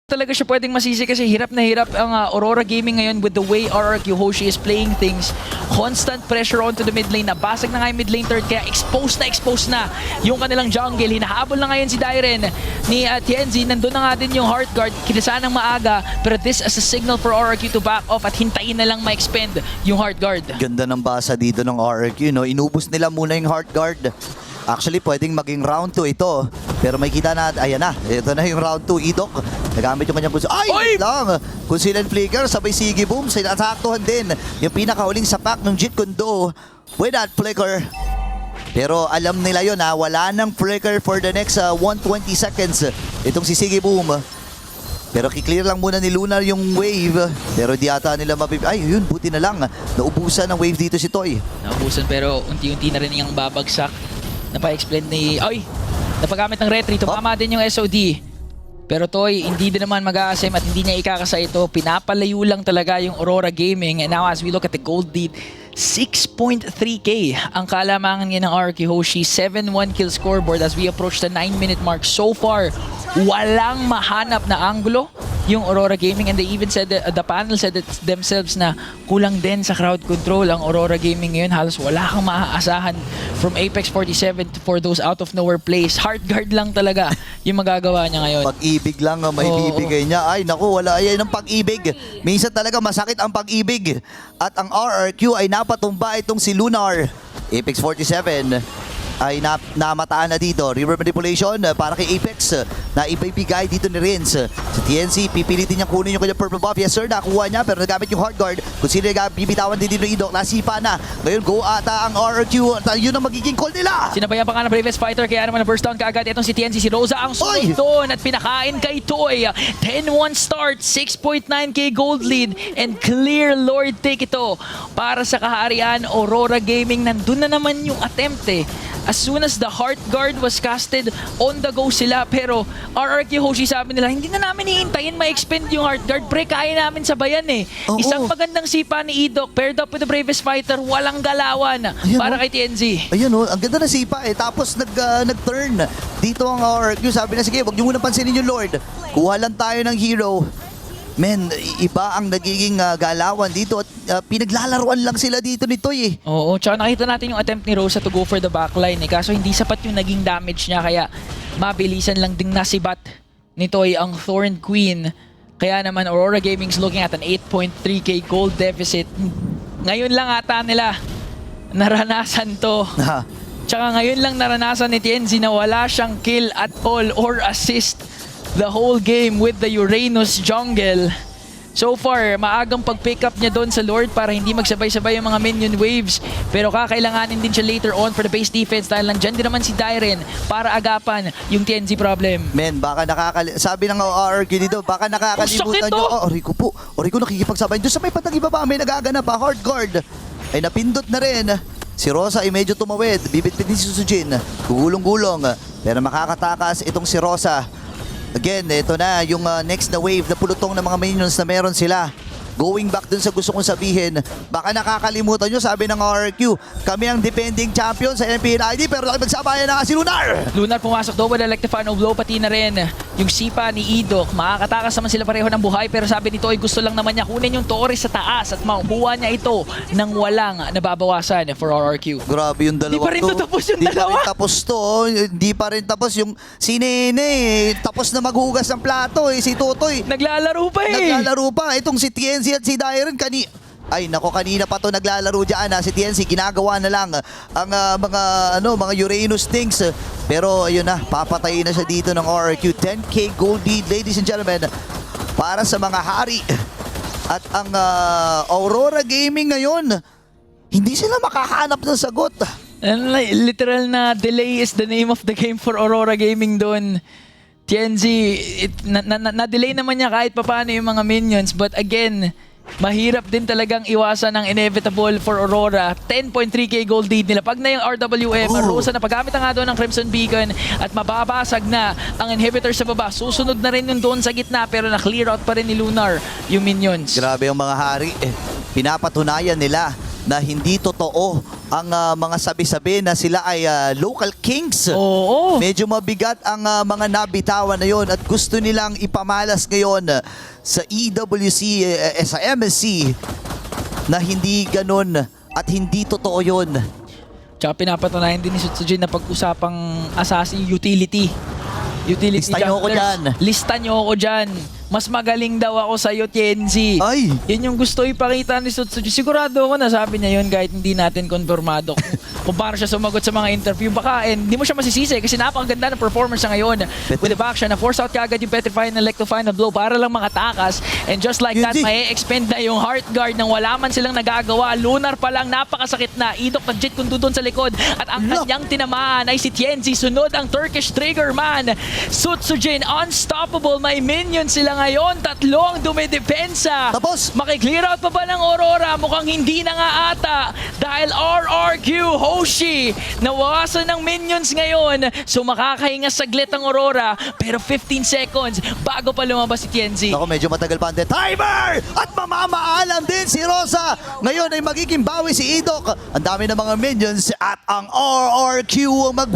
talaga siya pwedeng masisi kasi hirap na hirap ang Aurora Gaming ngayon with the way RRQ Hoshi is playing things. Constant pressure onto the mid lane. Nabasag na nga yung mid lane third kaya exposed na yung kanilang jungle. Hinahabol na ngayon si Dairen ni Tienzi. Nandun na nga din yung Heartguard. Kinasa ng maaga pero this as a signal for RRQ to back off at hintayin na lang ma-expend yung Heartguard. Ganda ng basa dito ng RRQ, no? Inubos nila muna yung Heartguard. Actually, pwedeng maging round 2 ito. Pero may kita na, ayan na. Ito na yung round 2. Idok, nagamit yung kanyang position. Ay! Wait lang! Conceal and Flicker, sabay Sige Boom. Sinasaktuhan din yung pinakahuling sapak ng Jeet Kune Do with that Flicker. Pero alam nila yun, ha? Wala nang Flicker for the next 120 seconds. Itong si Sige Boom. Pero kiklear lang muna ni Lunar yung wave. Pero di ata nila ay, yun, buti na lang. Naubusan ng wave dito si Toy. Naubusan pero unti-unti na rin yung babagsak. Napa-explain ni... Ay! Napagamit ng retry. Tumama din yung SOD. Pero Toy, hindi din naman mag-a-asem at hindi niya ikakasa ito. Pinapalayo lang talaga yung Aurora Gaming. And now as we look at the gold lead, 6.3k ang kalamangan niya ng RRQ Hoshi. 7-1 kill scoreboard as we approach the 9-minute mark. So far, walang mahanap na anggulo yung Aurora Gaming, and they even said that, the panel said it themselves na kulang din sa crowd control ang Aurora Gaming ngayon. Halos wala kang maaasahan from Apex 47 for those out of nowhere plays. Heartguard lang talaga yung magagawa niya ngayon. Pag-ibig lang ang may bibigay niya. Ay naku, wala yan ng pag-ibig. Minsan talaga masakit ang pag-ibig. At ang RRQ ay napatumba itong si Lunar. Apex 47 ay namataan na dito. River manipulation para kay Apex na ibibigay dito ni Rins. Si TNC, pipilitin niya kunin yung kanyang purple buff. Yes sir, nakuha niya pero nagamit yung Heartguard. Kung sino yung bibitawan din dito ng Idok, nasipa na. Ngayon go ata ang RRQ. Yun ang magiging call nila. Sinabayan pa nga ng Bravest Fighter kaya naman na first down kaagad itong si TNC. Si Rosa ang sunod doon at pinakain kay Toy. 10-1 start, 6.9k gold lead and clear Lord take ito para sa kaharian. Aurora Gaming, nandun na naman yung attempt eh. As soon as the Heartguard was casted, on the go sila. Pero RRQ Hoshi sabi nila, hindi na namin iintayin ma-expend yung Heartguard. Pre, kaya namin sabayan eh. Isang magandang sipa ni Idok, paired up with the Bravest Fighter, walang galawan para kay TNZ. Ayan ang ganda na sipa eh. Tapos nag-turn dito ang RRQ. Sabi na, sige, wag niyo muna pansinin yung Lord. Kuha lang tayo ng hero. Men, iba ang nagiging galawan dito at pinaglalaruan lang sila dito nito eh. Oo, tsaka nakita natin yung attempt ni Rosa to go for the backline eh. Kaso hindi sapat yung naging damage niya kaya mabilisan lang ding nasibat ni Toy ang Thorn Queen. Kaya naman Aurora Gaming's looking at an 8.3k gold deficit. Ngayon lang ata nila naranasan to. Tsaka ngayon lang naranasan ni TNZ na wala siyang kill at all or assist the whole game with the Uranus jungle. So far, maagang pag-pick up niya doon sa Lord para hindi magsabay-sabay yung mga minion waves. Pero kakailanganin din siya later on for the base defense dahil nandyan din naman si Dairen para agapan yung TNZ problem. Men, baka sabi ng RRQ dito, baka nakakalimutan nyo. Rico po. Rico nakikipagsabay. Doon sa may patang iba pa, may nagaganap pa. Heartguard ay napindot na rin. Si Rosa ay medyo tumawid. Bibit-bit si Susujin. Gugulong-gulong. Pero makakatakas itong si Rosa. Again, ito na yung next na wave na pulutong ng mga minions na meron sila. Going back dun sa gusto kong sabihin, baka nakakalimutan nyo, sabi ng RRQ, kami ang defending champion sa NPNID pero nakipagsabayan na si Lunar. Lunar pumasok daw with Electrifano blow, pati na rin yung sipa ni Idok. Makakatakas naman sila pareho ng buhay pero sabi ni Toy gusto lang naman niya kunin yung Torres sa taas at makuha niya ito nang walang nababawasan for RRQ. Grabe yung dalawa to. Di pa rin tapos yung dalawa. Di pa rin tapos to. Di pa rin tapos yung si Nene. Tapos na maghugas ng plato eh. Si Totoy. Naglalaro pa eh. Naglalaro pa. Itong si TNC at si Dairen kanina pa to naglalaro diyan si TNC ginagawa na lang ang mga Uranus things pero ayun na papatayin na siya dito ng RRQ. 10k gold lead ladies and gentlemen para sa mga hari at ang Aurora Gaming ngayon hindi sila makahanap ng sagot. And literal na delay is the name of the game for Aurora Gaming doon. TNZ, na-delay naman niya kahit papaano yung mga minions. But again, mahirap din talagang iwasan ang inevitable for Aurora. 10.3k gold lead nila. Pag na yung RWM, Rosa na paggamit na nga doon ng Crimson Beacon at mababasag na ang inhibitor sa baba. Susunod na rin yung doon sa gitna pero na-clear out pa rin ni Lunar yung minions. Grabe yung mga hari. Pinapatunayan nila na hindi totoo ang mga sabi-sabi na sila ay local kings. Oo. Medyo mabigat ang mga nabitawan na yon at gusto nilang ipamalas ngayon sa EWC, sa MSC na hindi ganun at hindi totoo yon. Tsaka pinapatunayan din ni Sutsujin na pag-usapang assassin utility. Utility Lista nyo ako junglers. dyan. Lista nyo ako dyan. Mas magaling daw ako sa'yo, Tienzi. Ay! Yan yung gusto ipakita ni Sutsujin. Sigurado ako na sabi niya yun kahit hindi natin konfirmado kung paano siya sumagot sa mga interview. Baka hindi mo siya masisisi kasi napakaganda ng performance niya ngayon. With the back siya, na-force out kaagad yung Petrify na Electro Final Blow para lang makatakas. And just like that, Tienzi. may expend na yung Heart Guard nang wala man silang nagagawa. Lunar pa lang, napakasakit na. Idok na jet kundo doon sa likod. At ang Look. kanyang tinamaan ay si Tienzi. Sunod ang Turkish Trigger Man. Sutsujin, unstoppable. May minions sila ngayon. Tatlo ang dumidepensa. Tapos? Makiklear out pa ba ng Aurora? Mukhang hindi na nga ata. Dahil RRQ, Hoshi, nawawasan ng minions ngayon. So makakahinga saglit ang Aurora. Pero 15 seconds bago pa lumabas si Tienzi. Ako, medyo matagal pa ang timer! At mamamaalam din si Rosa. Ngayon ay magiging bawi si Idok. Ang dami ng mga minions at ang RRQ ang